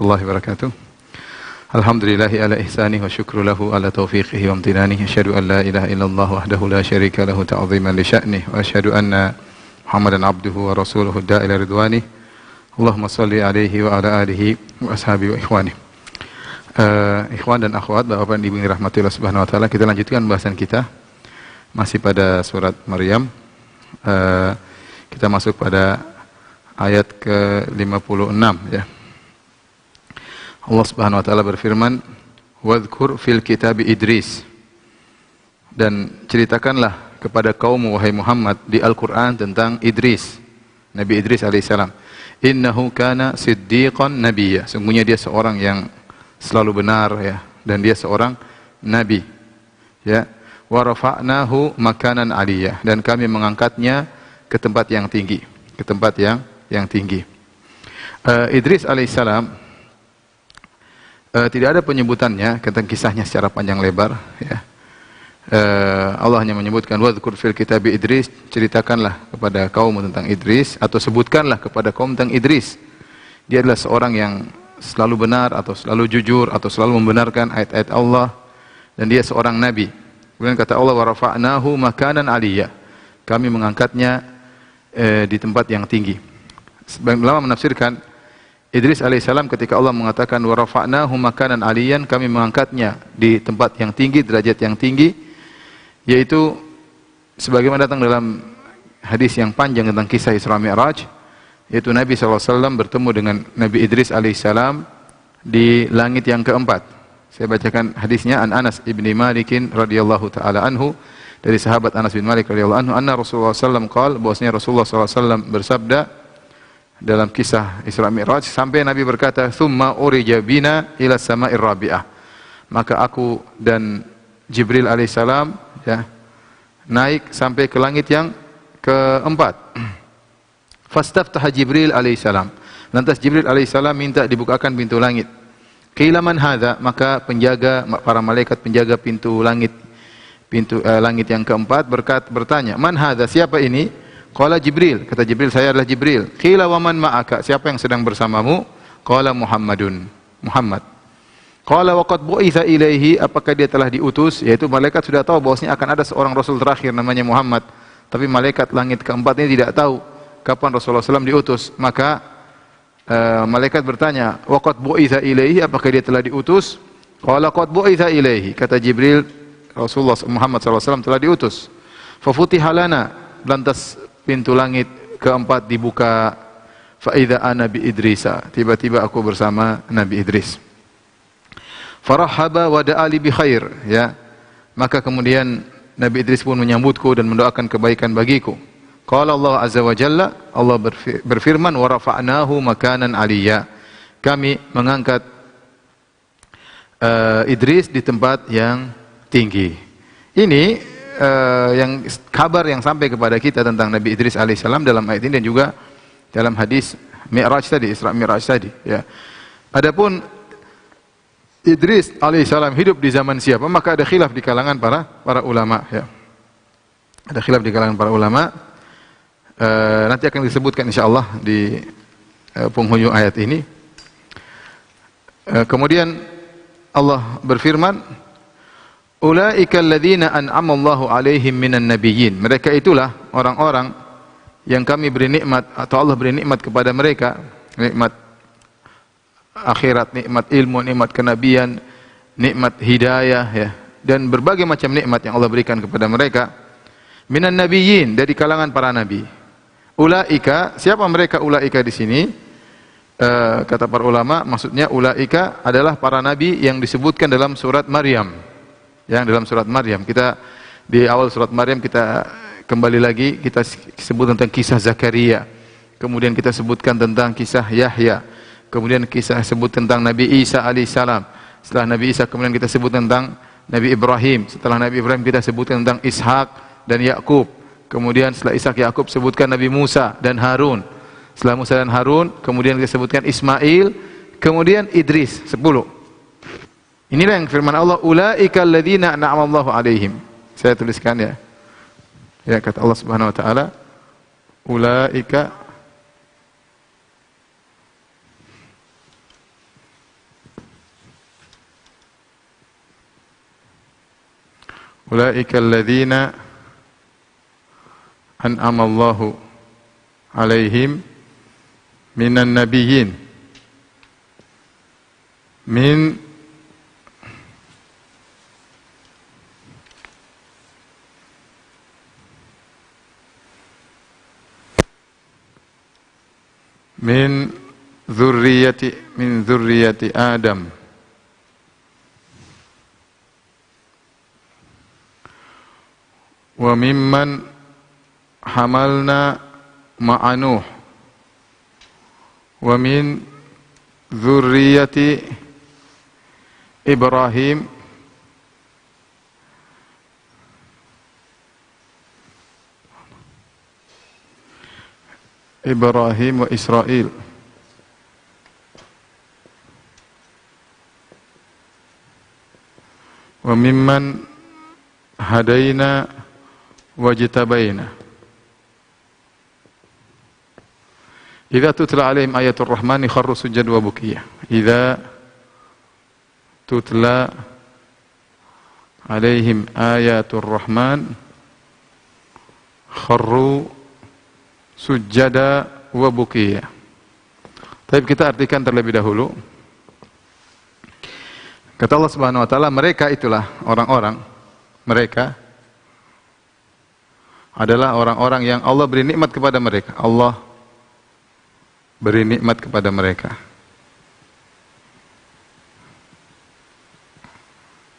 warahmatullahi wabarakatuh. Alhamdulillahi ala ihsanih wa syukru lahu ala taufiqihi wa amtinanih. Asyhadu an la ilaha illallah wahdahu la syarika lahu ta'ziman li sya'nih wa asyhadu anna Muhammadan abduhu wa rasuluhu da'ila ridwanih. Allahumma salli alaihi wa ala alihi wa ashabihi wa ikhwanih. Ikhwan dan akhwat, Bapak dan Ibu yang dirahmati Allah Subhanahu wa taala, kita lanjutkan bahasan kita masih pada surat Maryam. Kita masuk pada ayat ke-56 ya. Allah Subhanahu wa taala berfirman, "Wadhkur fil kitab Idris." Dan ceritakanlah kepada kaum wahai Muhammad di Al-Qur'an tentang Idris, Nabi Idris alaihissalam. Innahu kana siddiqan nabiyya. Sungguhnya dia seorang yang selalu benar ya, dan dia seorang nabi. Ya. Wa rafa'nahu makanan 'aliyya, dan kami mengangkatnya ke tempat yang tinggi, ke tempat yang tinggi. Idris alaihissalam tidak ada penyebutannya tentang kisahnya secara panjang lebar ya. Allah hanya menyebutkan wadhkur fil kitab Idris, ceritakanlah kepada kaum tentang Idris, atau sebutkanlah kepada kaum tentang Idris. Dia adalah seorang yang selalu benar atau selalu jujur atau selalu membenarkan ayat-ayat Allah, dan dia seorang nabi. Kemudian kata Allah, wa rafa'nahu makanan 'aliyya. Kami mengangkatnya di tempat yang tinggi. Sebagian ulama menafsirkan Idris alaihissalam ketika Allah mengatakan wa rafa'nahu makanan 'aliyyan, kami mengangkatnya di tempat yang tinggi, derajat yang tinggi, yaitu sebagaimana datang dalam hadis yang panjang tentang kisah Isra Mi'raj, yaitu Nabi SAW bertemu dengan Nabi Idris alaihissalam di langit yang keempat. Saya bacakan hadisnya, an Anas ibni Malikin radhiyallahu taala anhu, dari sahabat Anas bin Malik radhiyallahu anhu, anna Rasulullah SAW qala, bahwasanya Rasulullah SAW bersabda dalam kisah Isra Mi'raj, sampai Nabi berkata, "Tsumma urija bina ila sama'ir rabi'ah." Maka aku dan Jibril alaihissalam ya naik sampai ke langit yang keempat. Fastaftaha Jibril alaihissalam. Lantas Jibril alaihissalam minta dibukakan pintu langit. Qila man hadza, maka penjaga, para malaikat penjaga pintu langit langit yang keempat bertanya, "Man hadza, siapa ini?" Qala Jibril, kata Jibril, saya adalah Jibril. Qila wa man ma'aka, siapa yang sedang bersamamu? Qala Muhammadun, Muhammad. Qala wa qad bu'itsa ilaihi, apakah dia telah diutus? Yaitu malaikat sudah tahu bahwasanya akan ada seorang rasul terakhir namanya Muhammad, tapi malaikat langit keempat ini tidak tahu kapan Rasulullah SAW diutus. Maka malaikat bertanya, wa qad bu'itsa ilaihi, apakah dia telah diutus? Qala qad bu'itsa ilaihi, kata Jibril, Rasulullah Muhammad SAW telah diutus. Fa futiha lana, lantas pintu langit keempat dibuka. Fa idza ana bi Idrisa, tiba-tiba aku bersama Nabi Idris. Farahaba wa da'ali bi khair, ya. Maka kemudian Nabi Idris pun menyambutku dan mendoakan kebaikan bagiku. Qala Allah azza wa jalla, Allah berfirman, wa rafa'nahu makanan 'aliyya. Kami mengangkat Idris di tempat yang tinggi. Ini yang kabar yang sampai kepada kita tentang Nabi Idris alaihissalam dalam ayat ini, dan juga dalam hadis Mi'raj tadi, Isra Mi'raj tadi ya. Adapun Idris alaihissalam hidup di zaman siapa, maka ada khilaf di kalangan para ulama ya. Ada khilaf di kalangan para ulama. Nanti akan disebutkan insyaallah di penghujung ayat ini. Kemudian Allah berfirman, ulaika alladzina an'ama Allahu 'alaihim minan nabiyyin. Mereka itulah orang-orang yang kami beri nikmat, atau Allah beri nikmat kepada mereka, nikmat akhirat, nikmat ilmu, nikmat kenabian, nikmat hidayah ya, dan berbagai macam nikmat yang Allah berikan kepada mereka. Minan nabiyyin, dari kalangan para nabi. Ulaika, siapa mereka ulaika di sini? Kata para ulama, maksudnya ulaika adalah para nabi yang disebutkan dalam surat Maryam. Yang dalam surat Maryam, kita di awal surat Maryam kita kembali lagi, kita sebut tentang kisah Zakaria, kemudian kita sebutkan tentang kisah Yahya, kemudian kisah sebut tentang Nabi Isa alaihissalam. Setelah Nabi Isa kemudian kita sebut tentang Nabi Ibrahim. Setelah Nabi Ibrahim kita sebutkan tentang Ishak dan Yakub. Kemudian setelah Ishak Yakub sebutkan Nabi Musa dan Harun. Setelah Musa dan Harun kemudian kita sebutkan Ismail, kemudian Idris, 10. Inilah yang firman Allah, ulaika alladzina an'ama Allahu 'alaihim. Saya tuliskan ya. Ya, kata Allah Subhanahu wa taala, ulaika Ulaika alladzina an'ama Allahu alaihim minan nabiyyin min dzurriyyati Adam wa mimman hamalna ma'a Nuh wa min dzurriyyati Ibrahim wa Israil wa mimman hadaina wajtabaina. Idza tutla alaihim ayatul rahmani kharru sujad wa bukiya. Idza tutla alaihim ayatul rahman kharru sujada wa bukiya. Tapi kita artikan terlebih dahulu. Kata Allah Subhanahu wa taala, mereka itulah orang-orang, mereka adalah orang-orang yang Allah beri nikmat kepada mereka. Allah beri nikmat kepada mereka.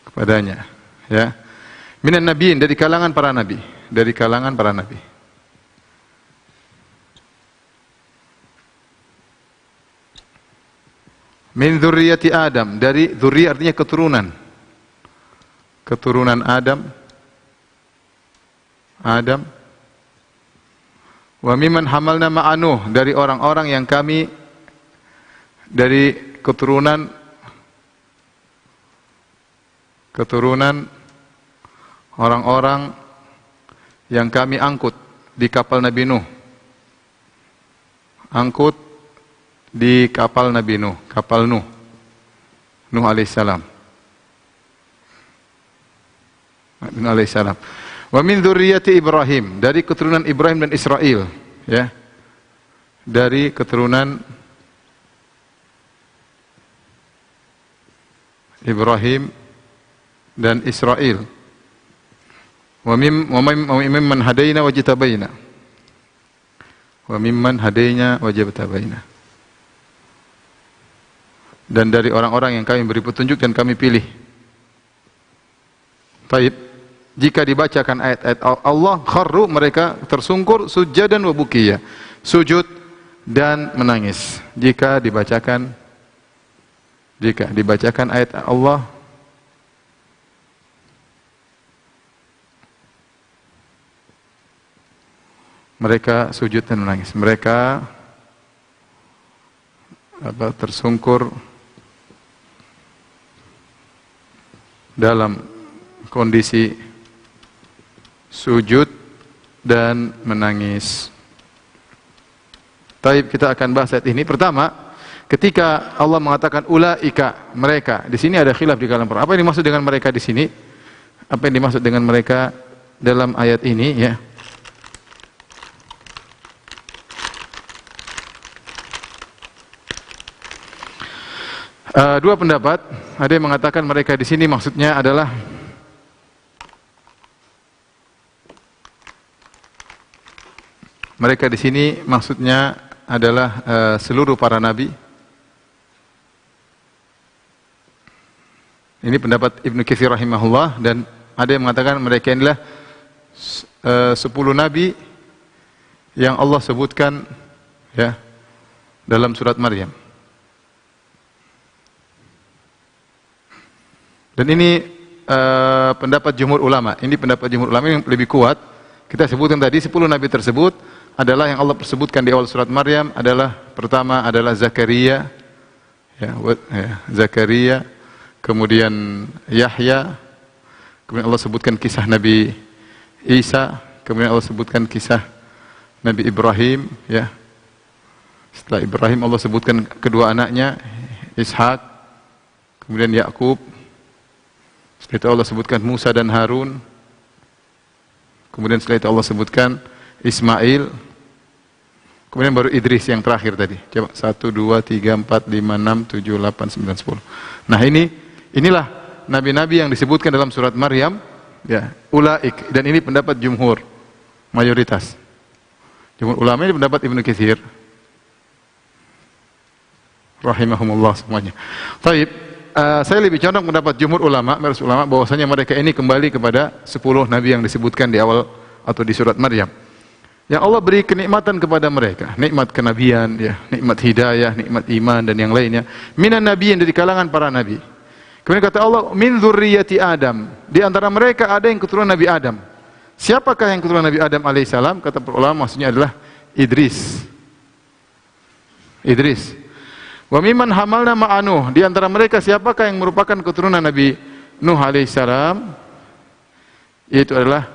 Kepadanya, ya. Minan nabiyyin, dari kalangan para nabi, dari kalangan para nabi. Min dzurriyyati Adam, dari dzurriyyah artinya keturunan. Keturunan Adam. Wa mimman hamalna ma'a Nuh, dari orang-orang yang kami dari keturunan orang-orang yang kami angkut di kapal Nabi Nuh. Angkut di kapal Nabi Nuh, kapal Nuh alaihissalam. Nuh alaihissalam. Wa min dzurriyyati Ibrahim, dari keturunan Ibrahim dan Israil, ya. Dari keturunan Ibrahim dan Israil. Wa mimman hadaina wajtabaina. Wa mimman hadaina wajtabaina. Dan dari orang-orang yang kami beri petunjuk dan kami pilih. Baik. Jika dibacakan ayat-ayat Allah, kharru, mereka tersungkur, sujadan wa bukiya, sujud dan menangis. Jika dibacakan ayat Allah, mereka sujud dan menangis. Mereka tersungkur dalam kondisi sujud dan menangis. Taib, kita akan bahas ayat ini. Pertama, ketika Allah mengatakan ulaika, mereka, di sini ada khilaf di kalangan para. Apa yang dimaksud dengan mereka di sini? Apa yang dimaksud dengan mereka dalam ayat ini, ya? Dua pendapat. Ada yang mengatakan mereka di sini maksudnya adalah mereka di sini maksudnya adalah seluruh para nabi. Ini pendapat Ibnu Katsir rahimahullah, dan ada yang mengatakan mereka inilah 10 nabi yang Allah sebutkan, ya, dalam surat Maryam. Dan ini pendapat jumhur ulama. Ini pendapat jumhur ulama yang lebih kuat. Kita sebutkan tadi 10 nabi tersebut adalah yang Allah sebutkan di awal surat Maryam adalah, pertama adalah Zakaria, ya, Zakaria, kemudian Yahya, kemudian Allah sebutkan kisah Nabi Isa, kemudian Allah sebutkan kisah Nabi Ibrahim, ya. Setelah Ibrahim Allah sebutkan kedua anaknya, Ishak, kemudian Yakub. Setelah itu Allah sebutkan Musa dan Harun, kemudian setelah itu Allah sebutkan Ismail, kemudian baru Idris yang terakhir tadi. Coba 1, 2, 3, 4, 5, 6, 7, 8, 9, 10. Nah inilah nabi-nabi yang disebutkan dalam surat Maryam, ya, ulaik, dan ini pendapat jumhur, mayoritas. Jumhur ulama ini pendapat Ibnu Katsir rahimahumullah semuanya. Baik, saya lebih condong pendapat jumhur ulama, bahwasanya mereka ini kembali kepada 10 nabi yang disebutkan di awal atau di surat Maryam. Yang Allah beri kenikmatan kepada mereka, nikmat kenabian, ya, nikmat hidayah, nikmat iman dan yang lainnya. Minan nabiyyin, dari kalangan para nabi. Kemudian kata Allah, min dzurriyyati Adam, di antara mereka ada yang keturunan Nabi Adam. Siapakah yang keturunan Nabi Adam alaihissalam? Kata para ulama maksudnya adalah Idris. Wa mimman hamalna ma'a Nuh, di antara mereka siapakah yang merupakan keturunan Nabi Nuh alaihissalam? Yaitu adalah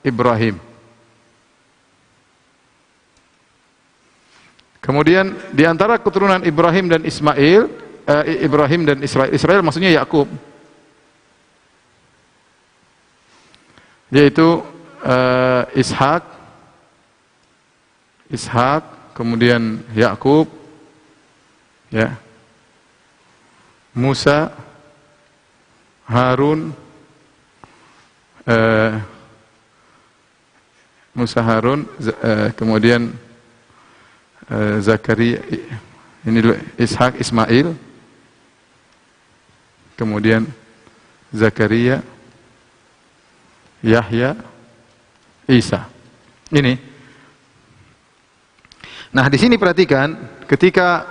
Ibrahim. Kemudian di antara keturunan Ibrahim dan Ismail, Israel maksudnya Yakub, yaitu Ishak, kemudian Yakub, ya, Musa, Harun, kemudian Zakaria, ini dulu Ishak, Ismail, kemudian Zakaria, Yahya, Isa. Ini. Nah, di sini perhatikan ketika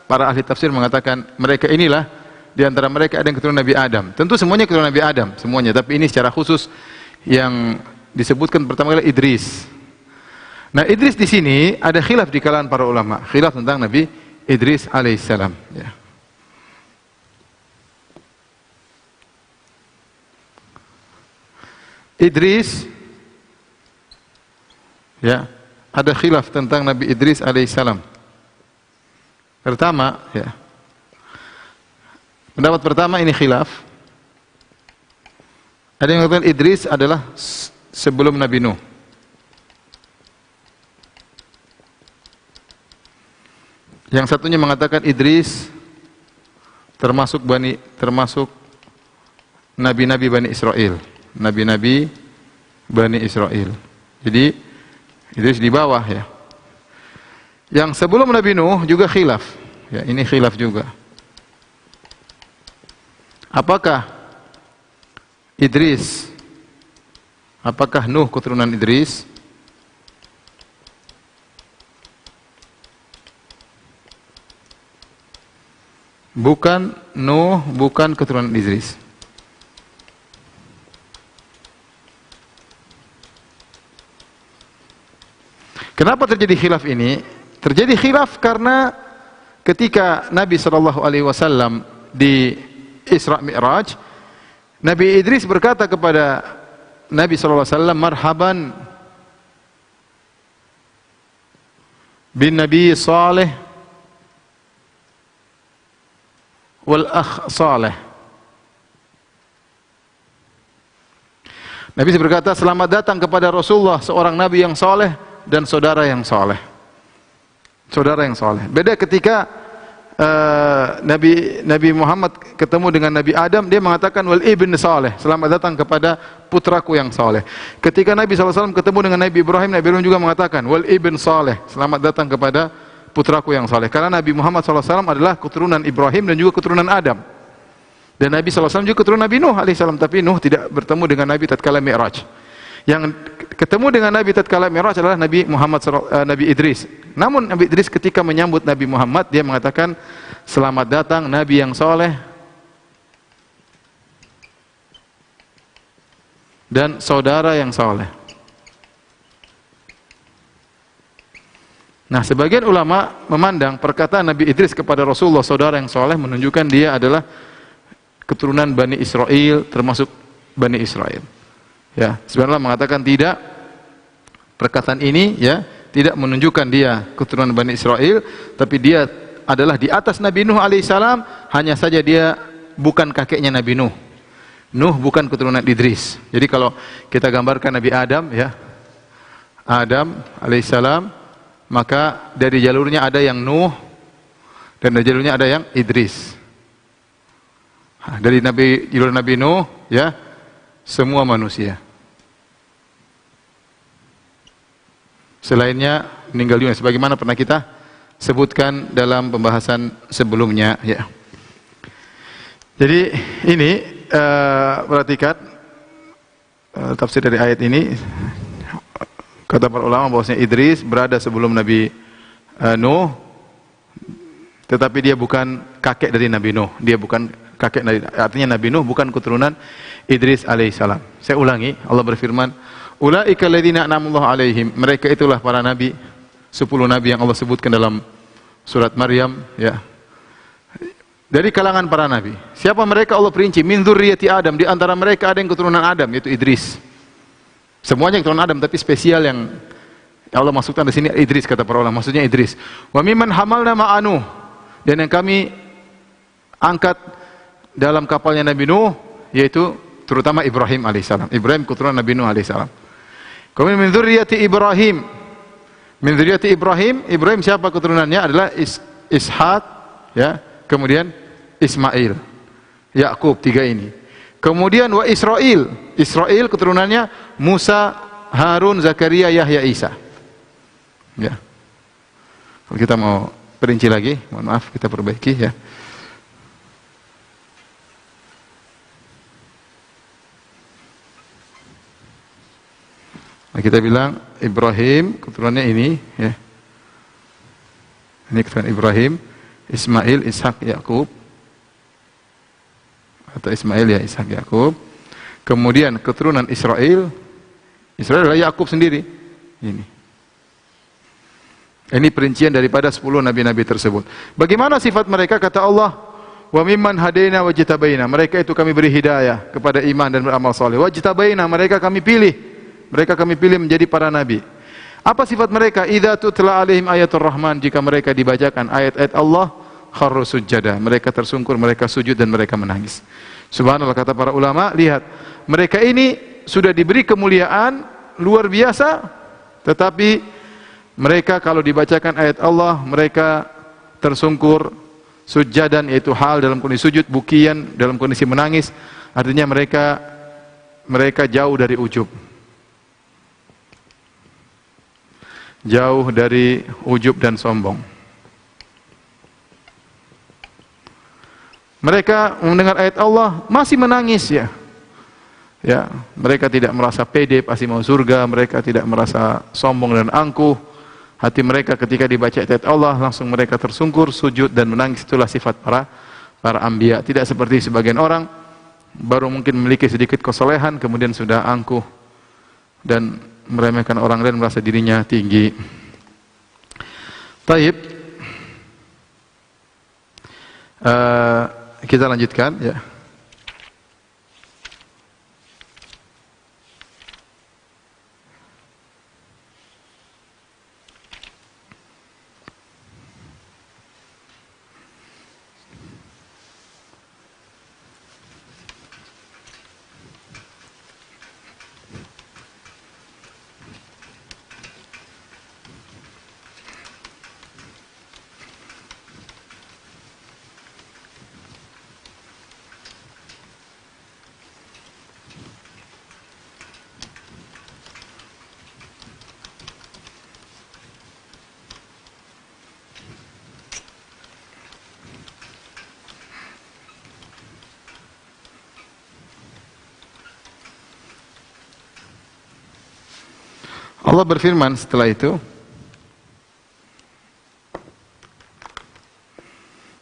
para ahli tafsir mengatakan mereka inilah, di antara mereka ada yang keturunan Nabi Adam. Tentu semuanya keturunan Nabi Adam, semuanya, tapi ini secara khusus yang disebutkan pertama kali Idris. Nah, Idris di sini ada khilaf di kalangan para ulama, khilaf tentang Nabi Idris alaihissalam, ya. Idris, ya, ada khilaf tentang Nabi Idris alaihissalam. Pertama, ya, pendapat pertama ini khilaf. Ada yang mengatakan Idris adalah sebelum Nabi Nuh. Yang satunya mengatakan Idris termasuk nabi-nabi Bani Israel, nabi-nabi Bani Israel. Jadi Idris di bawah, ya. Yang sebelum Nabi Nuh juga khilaf, ya, ini khilaf juga. Apakah Nuh keturunan Idris? Bukan, Nuh bukan keturunan Idris. Kenapa terjadi khilaf ini? Terjadi khilaf karena ketika Nabi SAW di Isra Mi'raj, Nabi Idris berkata kepada Nabi SAW, marhaban bin Nabi Saleh wal akh saleh. Nabi berkata, selamat datang kepada Rasulullah, seorang nabi yang soleh dan saudara yang soleh. Saudara yang soleh. Beda ketika Nabi Muhammad ketemu dengan Nabi Adam, dia mengatakan wal ibn saleh, selamat datang kepada putraku yang soleh. Ketika Nabi SAW ketemu dengan Nabi Ibrahim juga mengatakan wal ibn saleh, selamat datang kepada putraku yang saleh. Karena Nabi Muhammad SAW adalah keturunan Ibrahim dan juga keturunan Adam. Dan Nabi SAW juga keturunan Nabi Nuh alaihissalam, tapi Nuh tidak bertemu dengan Nabi tatkala Mi'raj. Yang ketemu dengan Nabi tatkala Mi'raj adalah Nabi Nabi Idris. Namun Nabi Idris ketika menyambut Nabi Muhammad, dia mengatakan selamat datang Nabi yang saleh dan saudara yang saleh. Nah, sebagian ulama memandang perkataan Nabi Idris kepada Rasulullah saudara yang soleh menunjukkan dia adalah keturunan Bani Israel, termasuk Bani Israel. Ya, sebenarnya mengatakan tidak, perkataan ini, ya, tidak menunjukkan dia keturunan Bani Israel, tapi dia adalah di atas Nabi Nuh alaihissalam, hanya saja dia bukan kakeknya Nabi Nuh. Nuh bukan keturunan Idris. Jadi kalau kita gambarkan Nabi Adam, ya, Adam alaihissalam, maka dari jalurnya ada yang Nuh dan dari jalurnya ada yang Idris. Dari jalur Nabi Nuh, ya, semua manusia. Selainnya meninggal dunia, sebagaimana pernah kita sebutkan dalam pembahasan sebelumnya, ya. Jadi ini perhatikan tafsir dari ayat ini. Kata para ulama bahwasanya Idris berada sebelum Nabi Nuh, tetapi dia bukan kakek dari Nabi Nuh. Dia bukan kakek dari, artinya Nabi Nuh bukan keturunan Idris alaihissalam. Saya ulangi, Allah berfirman, ulaika alladziina an'amallahu alaihim. Mereka itulah para nabi, 10 nabi yang Allah sebutkan dalam surat Maryam, ya. Dari kalangan para nabi. Siapa mereka? Allah perinci, min dzurriyyati Adam, di antara mereka ada yang keturunan Adam, yaitu Idris. Semuanya keturunan Adam, tapi spesial yang Allah masukkan di sini Idris, kata para ulama, maksudnya Idris. Wa mimman hamalna ma'a Nuh, dan yang kami angkat dalam kapalnya Nabi Nuh, yaitu terutama Ibrahim alaihissalam. Ibrahim keturunan Nabi Nuh alaihissalam. Kemudian min dzurriyyati Ibrahim. Min dzurriyyati Ibrahim, Ibrahim siapa keturunannya? Adalah Ishak, ya. Kemudian Ismail, Yakub, 3 ini. Kemudian wa Israil. Israil keturunannya Musa, Harun, Zakaria, Yahya, Isa. Ya. Kalau kita mau perinci lagi, mohon maaf kita perbaiki, ya. Nah, kita bilang Ibrahim keturunannya ini, ya. Ini keturunan Ibrahim, Ismail, Ishak, Yakub. Atau Ismail, ya, Ishak, Yakub. Kemudian keturunan Israel. Israel adalah Yakub sendiri. Ini perincian daripada 10 nabi-nabi tersebut. Bagaimana sifat mereka? Kata Allah, wa mimman hadaina wajtabaina. Mereka itu kami beri hidayah kepada iman dan beramal saleh. Wajtabaina, mereka kami pilih. Mereka kami pilih menjadi para nabi. Apa sifat mereka? Idza tutla alaihim ayatul rahman, jika mereka dibacakan ayat-ayat Allah, kharru sujada, mereka tersungkur, mereka sujud dan mereka menangis. Subhanallah, kata para ulama, lihat, mereka ini sudah diberi kemuliaan luar biasa, tetapi mereka kalau dibacakan ayat Allah, mereka tersungkur, sujadan, yaitu hal dalam kondisi sujud, bukian dalam kondisi menangis. Artinya mereka jauh dari ujub. Jauh dari ujub dan sombong. Mereka mendengar ayat Allah masih menangis, ya. Ya, mereka tidak merasa pede pasti mau surga, mereka tidak merasa sombong dan angkuh. Hati mereka ketika dibaca ayat Allah langsung mereka tersungkur, sujud dan menangis. Itulah sifat para anbiya. Tidak seperti sebagian orang baru mungkin memiliki sedikit kesolehan kemudian sudah angkuh dan meremehkan orang lain, merasa dirinya tinggi. Taib, kita lanjutkan, ya. Allah berfirman setelah itu,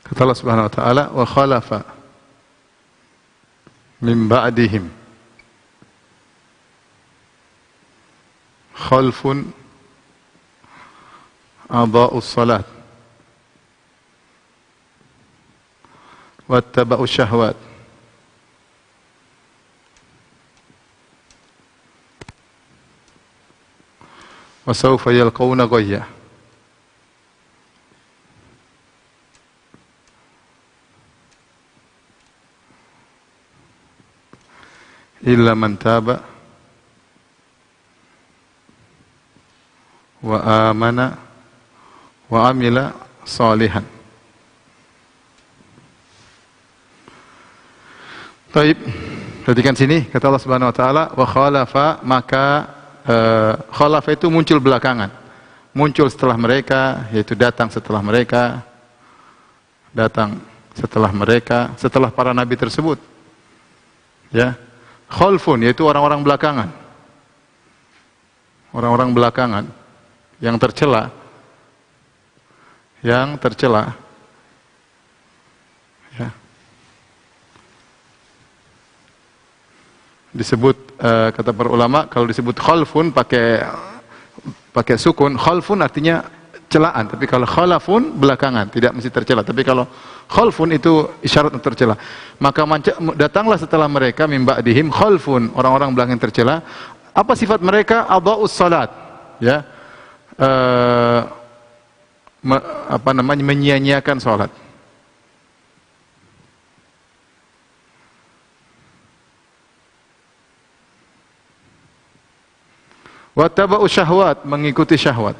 kata Allah Subhanahu wa taala, wa khalafa min ba'dihim khalfun adaa'us salat wattaba'us syahwat wasawfa yalqawna ghayya. illa man taba wa amana wa amila salihan. Baik, perhatikan sini, kata Allah Subhanahu wa taala, wa khalafa, maka khalafa itu muncul belakangan. Muncul setelah mereka, yaitu datang setelah mereka, setelah para nabi tersebut. Ya. Khalfun, yaitu orang-orang belakangan. Orang-orang belakangan yang tercela. Ya. Disebut kata para ulama, kalau disebut khalfun pakai sukun, khalfun artinya celaan, tapi kalau khalafun belakangan, tidak mesti tercela. Tapi kalau khalfun itu isyarat untuk tercela. Maka datanglah setelah mereka mim ba'dihim khalfun, orang-orang belakang tercela. Apa sifat mereka? Adha'us salat, ya. Menyia-nyiakan salat. Wattaba'u syahwat, mengikuti syahwat.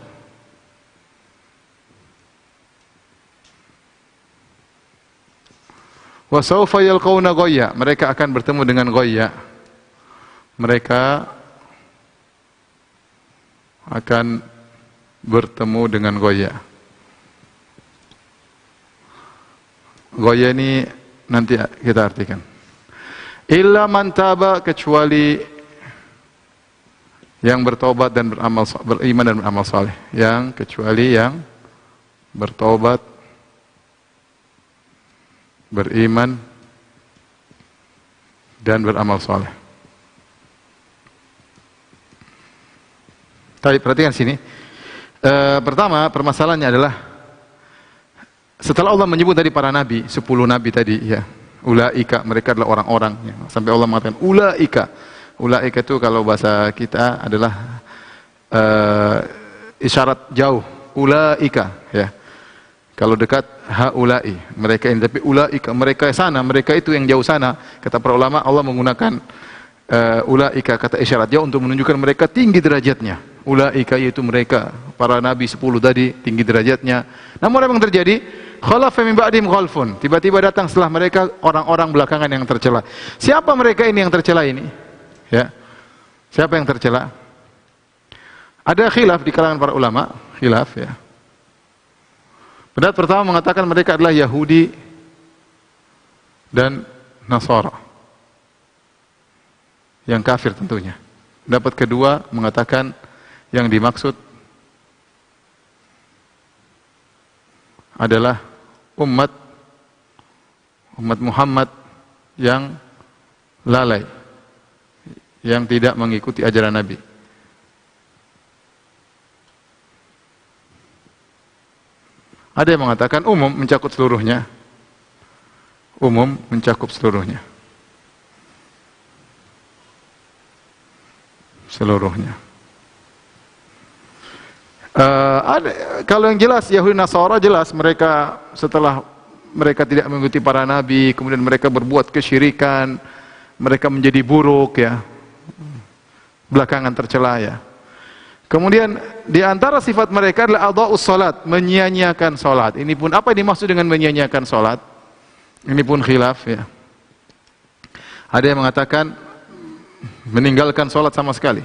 Wa sawfa yalqawna ghayya, mereka akan bertemu dengan ghayya. Mereka akan bertemu dengan ghayya. Ghayya ini nanti kita artikan. Illa man taba, kecuali yang bertobat dan beriman dan beramal saleh. Kecuali yang bertobat, beriman dan beramal saleh. Tapi perhatikan sini. Pertama, permasalahannya adalah setelah Allah menyebut tadi para nabi, 10 nabi tadi, ya. Ulaika, mereka adalah orang-orang, ya. Sampai Allah mengatakan ulaika. Ulaika itu kalau bahasa kita adalah isyarat jauh. Ulaika, ya. Kalau dekat haulai, mereka ini, tapi ulaika, mereka sana, mereka itu yang jauh sana. Kata para ulama, Allah menggunakan ulaika, kata isyarat jauh, untuk menunjukkan mereka tinggi derajatnya. Ulaika yaitu mereka, para nabi 10 tadi, tinggi derajatnya. Namun apa yang terjadi? Khalafa min ba'dihim khalfun. Tiba-tiba datang setelah mereka orang-orang belakangan yang tercela. Siapa mereka ini yang tercela ini? Ya. Siapa yang tercela? Ada khilaf di kalangan para ulama, khilaf, ya. Pendapat pertama mengatakan mereka adalah Yahudi dan Nasara, yang kafir tentunya. Pendapat kedua mengatakan yang dimaksud adalah umat Muhammad yang lalai, yang tidak mengikuti ajaran Nabi. Ada yang mengatakan umum, mencakup seluruhnya. Umum mencakup seluruhnya. Seluruhnya. Kalau yang jelas Yahudi Nasara, jelas mereka setelah mereka tidak mengikuti para nabi, kemudian mereka berbuat kesyirikan, mereka menjadi buruk, ya. Belakangan tercela, ya. Kemudian di antara sifat mereka adalah adha'us salat, menyia-nyiakan salat. Ini pun apa yang dimaksud dengan menyia-nyiakan salat? Ini pun khilaf, ya. Ada yang mengatakan meninggalkan salat sama sekali.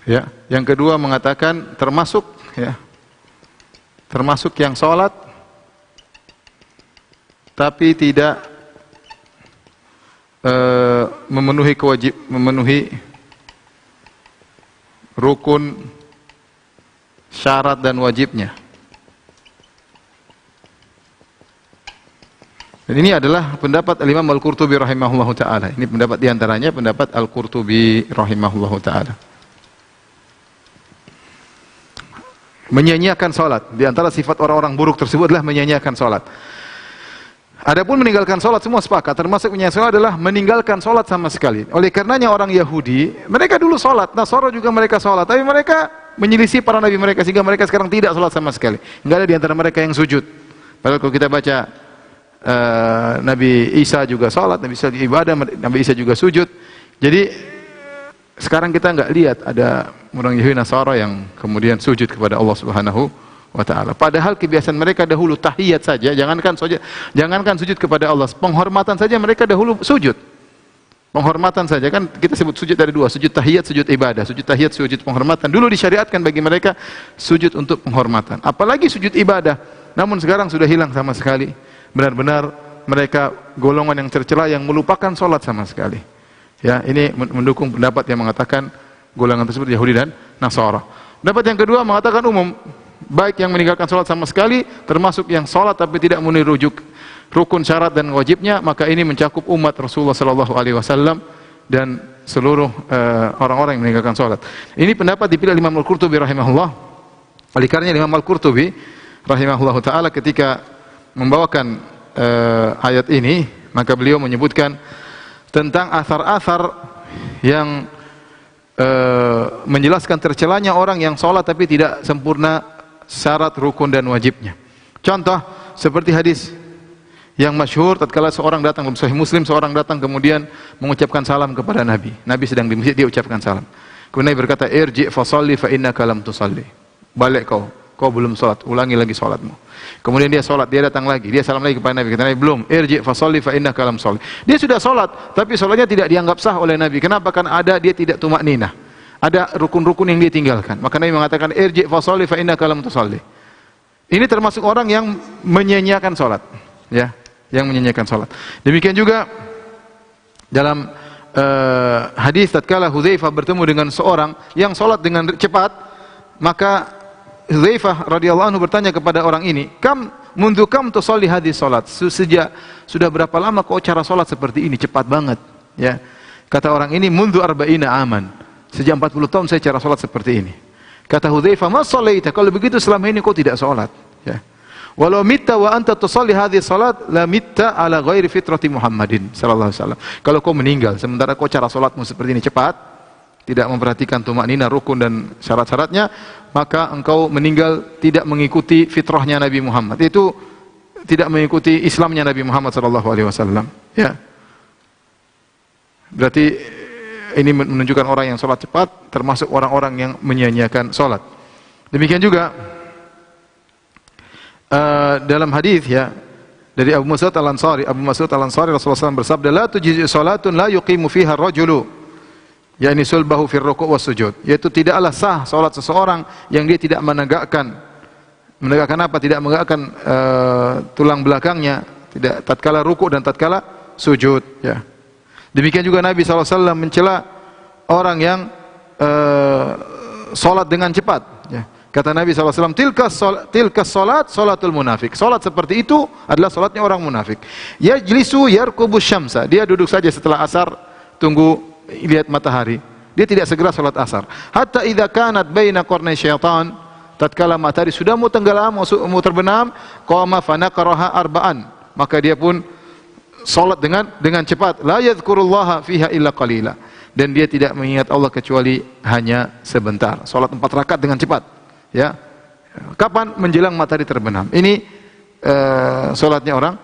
Ya, yang kedua mengatakan termasuk, ya. Termasuk yang salat tapi tidak memenuhi rukun, syarat dan wajibnya. Dan ini adalah pendapat Al-Imam Al-Qurtubi rahimahullahu ta'ala. Ini pendapat diantaranya pendapat Al-Qurtubi rahimahullahu ta'ala. Menyia-nyiakan salat. Di antara sifat orang-orang buruk tersebut adalah menyia-nyiakan salat. Adapun meninggalkan salat semua sepakat, termasuk menyia-nyiakan salat adalah meninggalkan salat sama sekali. Oleh karenanya orang Yahudi, mereka dulu salat, Nasara juga mereka salat, tapi mereka menyelisih para nabi mereka sehingga mereka sekarang tidak salat sama sekali. Enggak ada di antara mereka yang sujud. Padahal kalau kita baca Nabi Isa juga salat, Nabi Isa ibadah, Nabi Isa juga sujud. Jadi sekarang kita enggak lihat ada orang Yahudi Nasara yang kemudian sujud kepada Allah Subhanahu wa taala. Padahal kebiasaan mereka dahulu tahiyat saja, jangankan sujud kepada Allah, penghormatan saja mereka dahulu sujud. Penghormatan saja kan kita sebut sujud dari dua, sujud tahiyat, sujud ibadah. Sujud tahiyat, sujud penghormatan. Dulu disyariatkan bagi mereka sujud untuk penghormatan. Apalagi sujud ibadah. Namun sekarang sudah hilang sama sekali. Benar-benar mereka golongan yang tercela yang melupakan salat sama sekali. Ya, ini mendukung pendapat yang mengatakan golongan tersebut Yahudi dan Nasara. Pendapat yang kedua mengatakan umum, baik yang meninggalkan salat sama sekali, termasuk yang salat tapi tidak memenuhi rukun, syarat dan wajibnya, maka ini mencakup umat Rasulullah sallallahu alaihi wasallam dan seluruh orang-orang yang meninggalkan salat. Ini pendapat dipilih Imam Al-Qurtubi rahimahullah. Oleh karenanya Imam Al-Qurtubi rahimahullah taala ketika membawakan ayat ini, maka beliau menyebutkan tentang asar-asar yang menjelaskan tercelanya orang yang salat tapi tidak sempurna syarat, rukun dan wajibnya. Contoh seperti hadis yang masyhur tatkala seorang datang dalam Sahih Muslim, seorang datang kemudian mengucapkan salam kepada Nabi. Nabi sedang di masjid, dia ucapkan salam. Kemudian Nabi berkata, "Irji' fa shalli fa innaka lam tusalli." Balik kau belum salat, ulangi lagi salatmu. Kemudian dia salat, dia datang lagi, dia salam lagi kepada Nabi. Kata Nabi, "Belum, irji' fa shalli fa innaka lam tusalli." Dia sudah salat, tapi salatnya tidak dianggap sah oleh Nabi. Kenapa? Kan dia tidak tumakninah. Ada rukun-rukun yang dia tinggalkan. Maka Nabi mengatakan, "Irji' fa shalli fa innaka lam tusalli." Ini termasuk orang yang menyia-nyiakan salat, ya, yang menyia-nyiakan salat. Demikian juga dalam hadis tatkala Hudzaifah bertemu dengan seorang yang salat dengan cepat, maka Hudzaifah radhiyallahu anhu bertanya kepada orang ini, "Mundu kam tusalli hadhihi salat?" Sudah berapa lama kau cara salat seperti ini, cepat banget, ya. Kata orang ini, "Mundu arba'ina aman." Sejak 40 tahun saya cara salat seperti ini. Kata Hudzaifah, "Ma shallaita?" Kalau begitu selama ini kau tidak salat, ya. "Walau mitta wa anta tusalli hadhihi salat la mitta ala ghairi fitrati Muhammadin sallallahu alaihi wasallam." Kalau kau meninggal sementara kau cara salatmu seperti ini cepat, tidak memperhatikan tumakninah, rukun dan syarat-syaratnya, maka engkau meninggal tidak mengikuti fitrahnya Nabi Muhammad. Itu tidak mengikuti Islamnya Nabi Muhammad sallallahu alaihi wasallam, ya. Berarti ini menunjukkan orang yang salat cepat termasuk orang-orang yang menyia-nyiakan salat. Demikian juga dalam hadis, ya, dari Abu Mas'ud Al-Ansari, Rasulullah SAW bersabda, "La tujzi salatun la yuqimu fiha ar-rajulu yakni sulbahu fi ar-ruku' was sujud." Yaitu tidaklah sah salat seseorang yang dia tidak menegakkan apa? Tidak menegakkan tulang belakangnya, tidak tatkala ruku' dan tatkala sujud, ya. Demikian juga Nabi SAW mencela orang yang salat dengan cepat, ya. Kata Nabi SAW, tilka salat salatul munafik. Salat seperti itu adalah salatnya orang munafik. Yajlisu yarkubu syamsa. Dia duduk saja setelah asar, tunggu lihat matahari. Dia tidak segera salat asar. Hatta idza kanat baina qarnai syaitan, tatkala matahari sudah mau tenggelam, mau terbenam, qama fa naqaraha arba'an. Maka dia pun salat dengan cepat. La yadhkurullaha fiha illa qalila. Dan dia tidak mengingat Allah kecuali hanya sebentar. Salat 4 rakaat dengan cepat, ya. Kapan? Menjelang matahari terbenam. Ini salatnya orang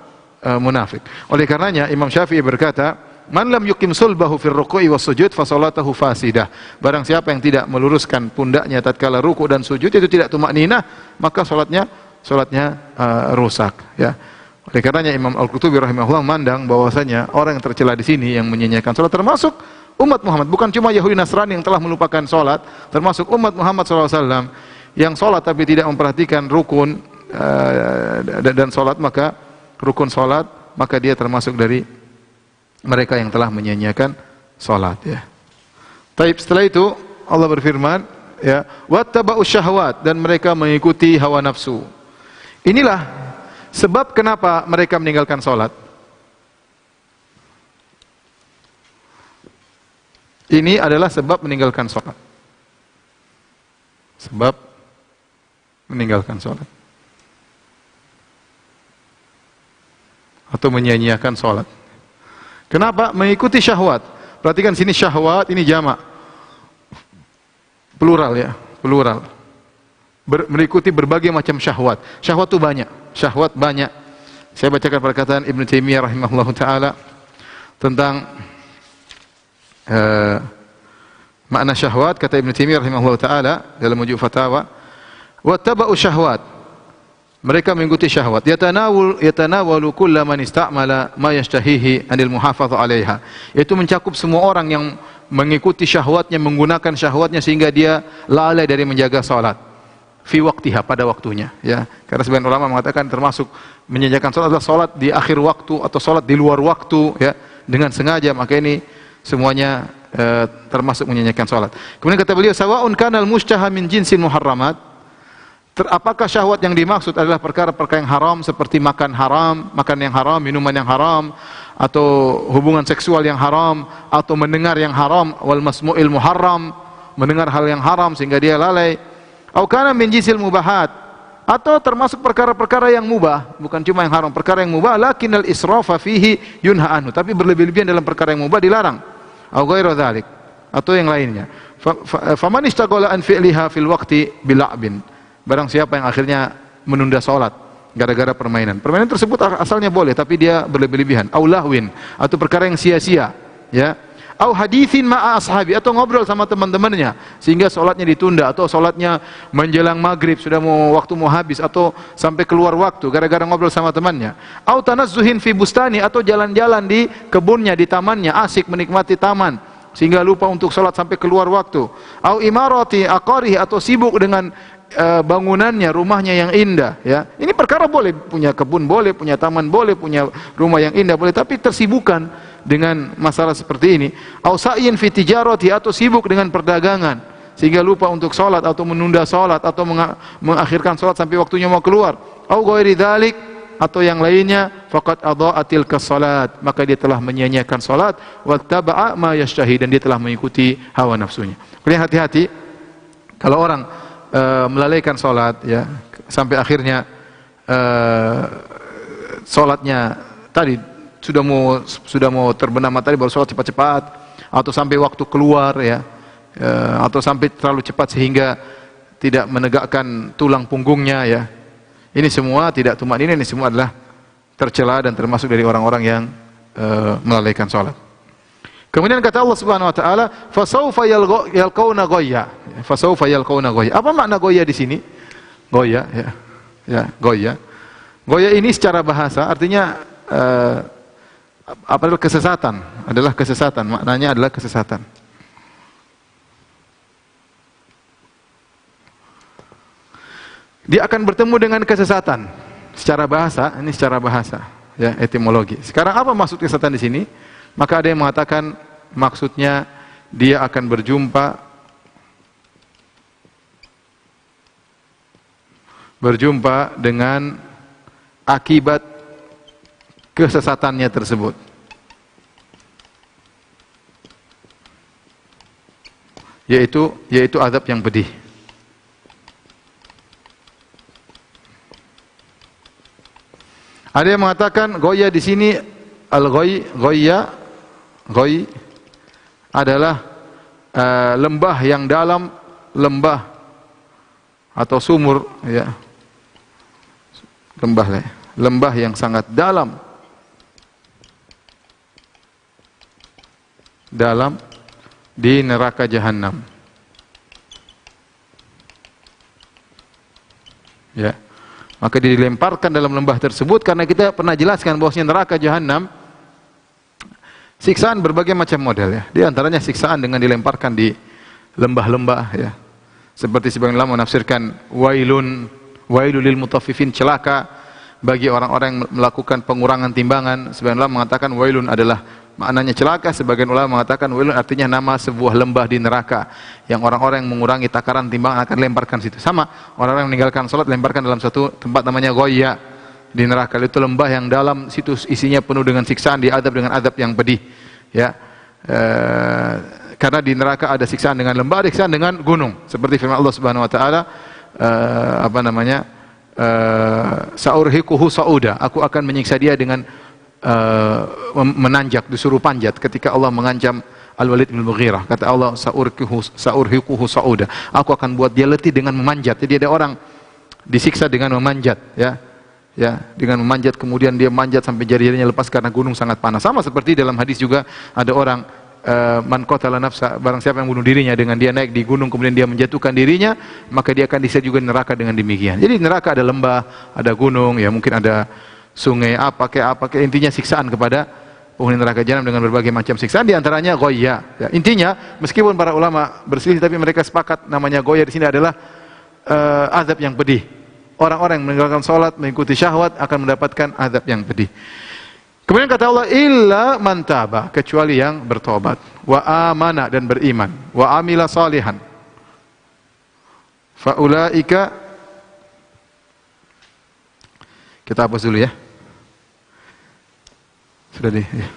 munafik. Oleh karenanya Imam Syafi'i berkata, "Man lam yuqim sulbahu fir ruku'i was sujud fa salatuhu fasidah." Barang siapa yang tidak meluruskan pundaknya tatkala ruku' dan sujud, itu tidak tumakninah, maka salatnya rusak, ya. Oleh karenanya Imam Al-Qurtubi rahimahullah memandang bahwasanya orang yang tercela di sini yang menyia-nyiakan salat termasuk umat Muhammad, bukan cuma Yahudi Nasrani yang telah melupakan salat, termasuk umat Muhammad SAW yang salat tapi tidak memperhatikan rukun dan salat, maka rukun salat, maka dia termasuk dari mereka yang telah menyia-nyiakan salat, ya. Taib, setelah itu Allah berfirman, ya, wattaba'u syahwat, dan mereka mengikuti hawa nafsu. Inilah sebab kenapa mereka meninggalkan salat. Ini adalah sebab meninggalkan salat. Sebab meninggalkan salat atau menyia-nyiakan salat. Kenapa? Mengikuti syahwat. Perhatikan sini, syahwat ini jamak, plural, ya. Plural. Mengikuti berbagai macam syahwat. Syahwat itu banyak. Syahwat banyak. Saya bacakan perkataan Ibnu Taimiyah rahimahullahu taala tentang makna syahwat. Kata Ibnu Taimiyah rahimahullahu taala dalam Majmu' Fatawa, "Wattaba'u syahwat." Mereka mengikuti syahwat. Yatanawalu kulla man istamala ma yashtahihi anil muhafadhah 'alaiha. Itu mencakup semua orang yang mengikuti syahwatnya, menggunakan syahwatnya sehingga dia lalai dari menjaga salat fi waqtiha, pada waktunya, ya. Karena sebagian ulama mengatakan termasuk menjajakan salat adalah salat di akhir waktu atau salat di luar waktu, ya, dengan sengaja, maka ini semuanya termasuk menyanyikan salat. Kemudian kata beliau, sawa'un kana al-mushtaha min jinsil muharramat, apakah syahwat yang dimaksud adalah perkara-perkara yang haram seperti makan haram, makan yang haram, minuman yang haram, atau hubungan seksual yang haram, atau mendengar yang haram, wal masmu'il muharram, mendengar hal yang haram sehingga dia lalai, atau kana min jinsil mubahat, atau termasuk perkara-perkara yang mubah, bukan cuma yang haram, perkara yang mubah, lakinnal israfa fihi yunha anhu, tapi berlebih-lebihan dalam perkara yang mubah dilarang, atau ghairu dzalik, atau yang lainnya. Faman istaghala an fi'liha fil waqti bil'abin, barang siapa yang akhirnya menunda salat gara-gara permainan. Permainan tersebut asalnya boleh tapi dia berlebih-lebihan. Au lahwin, atau perkara yang sia-sia, ya. Au haditsin ma'a ashabi, atau ngobrol sama teman-temannya sehingga salatnya ditunda, atau salatnya menjelang maghrib sudah waktu mau habis, atau sampai keluar waktu gara-gara ngobrol sama temannya. Au tanazzuhin fi bustani, atau jalan-jalan di kebunnya, di tamannya, asik menikmati taman sehingga lupa untuk salat sampai keluar waktu. Au imarati aqarihi, atau sibuk dengan bangunannya, rumahnya yang indah, ya. Ini perkara boleh, punya kebun boleh, punya taman boleh, punya rumah yang indah boleh, tapi tersibukan dengan masalah seperti ini. Au sa'yin fi tijarati, atau sibuk dengan perdagangan sehingga lupa untuk salat, atau menunda salat, atau mengakhirkan salat sampai waktunya mau keluar. Au ghairi dzalik, atau yang lainnya, faqad adha'atil kasalat, maka dia telah menyia-nyiakan salat, wa taba'a ma yashtahi, dan dia telah mengikuti hawa nafsunya. Jadi hati-hati kalau orang melalaikan salat, ya, sampai akhirnya salatnya tadi sudah mau terbenam matahari baru salat cepat-cepat, atau sampai waktu keluar, ya, atau sampai terlalu cepat sehingga tidak menegakkan tulang punggungnya, ya. Ini semua tidak tumanina, ini semua adalah tercela dan termasuk dari orang-orang yang melalaikan salat. Kemudian kata Allah Subhanahu wa taala, fasaufa yalqauna ghayya. Fasaufa yalqauna ghayya. Apa makna ghayya di sini? Ghayya, ya. Ya, ghayya. Ghayya ini secara bahasa artinya adalah kesesatan, adalah kesesatan. Maknanya adalah kesesatan. Dia akan bertemu dengan kesesatan. Secara bahasa, ini secara bahasa, ya, etimologi. Sekarang apa maksud kesesatan di sini? Maka ada yang mengatakan maksudnya dia akan berjumpa dengan akibat kesesatannya tersebut. Yaitu azab yang pedih. Ada yang mengatakan ghayya di sini ghayya adalah lembah yang dalam, lembah atau sumur, ya. Lembah yang sangat dalam di neraka jahanam. Ya. Maka dilemparkan dalam lembah tersebut, karena kita pernah jelaskan bahwasanya neraka jahanam siksaan berbagai macam model, ya. Di antaranya siksaan dengan dilemparkan di lembah-lembah, ya. Seperti sebagian ulama menafsirkan wailul lil mutaffifin, celaka bagi orang-orang yang melakukan pengurangan timbangan. Sebagian ulama mengatakan wailun adalah maknanya celaka, sebagian ulama mengatakan wailun artinya nama sebuah lembah di neraka yang orang-orang yang mengurangi takaran timbangan akan lemparkan situ. Sama, orang-orang yang meninggalkan salat lemparkan dalam satu tempat namanya ghayya di neraka. Itu lembah yang dalam, situ isinya penuh dengan siksaan, diadab dengan adab yang pedih, ya. Karena di neraka ada siksaan dengan lembah, ada siksaan dengan gunung. Seperti firman Allah Subhanahu wa taala, saurhiquhu sauda, aku akan menyiksa dia dengan menanjak, disuruh panjat. Ketika Allah mengancam Al-Walid bin Mughirah. Kata Allah, sa'urhiquhu sa'uda. Aku akan buat dia letih dengan memanjat. Jadi ada orang disiksa dengan memanjat, ya. Ya, dengan memanjat, kemudian dia manjat sampai jari-jarinya lepas karena gunung sangat panas. Sama seperti dalam hadis juga ada orang man qatala nafsa, barang siapa yang bunuh dirinya dengan dia naik di gunung kemudian dia menjatuhkan dirinya, maka dia akan disiksa juga neraka dengan demikian. Jadi neraka ada lembah, ada gunung, ya mungkin ada sungai, apa kayak intinya siksaan kepada penghuni neraka jahanam dengan berbagai macam siksaan, di antaranya goya. Ya, intinya meskipun para ulama berselisih tapi mereka sepakat namanya goya di sini adalah azab yang pedih. Orang-orang yang meninggalkan salat, mengikuti syahwat akan mendapatkan azab yang pedih. Kemudian kata Allah, illa man taba, kecuali yang bertobat, wa amana, dan beriman, wa amila salihan, fa ulaika, kita hapus dulu ya. Sudah deh. Ya.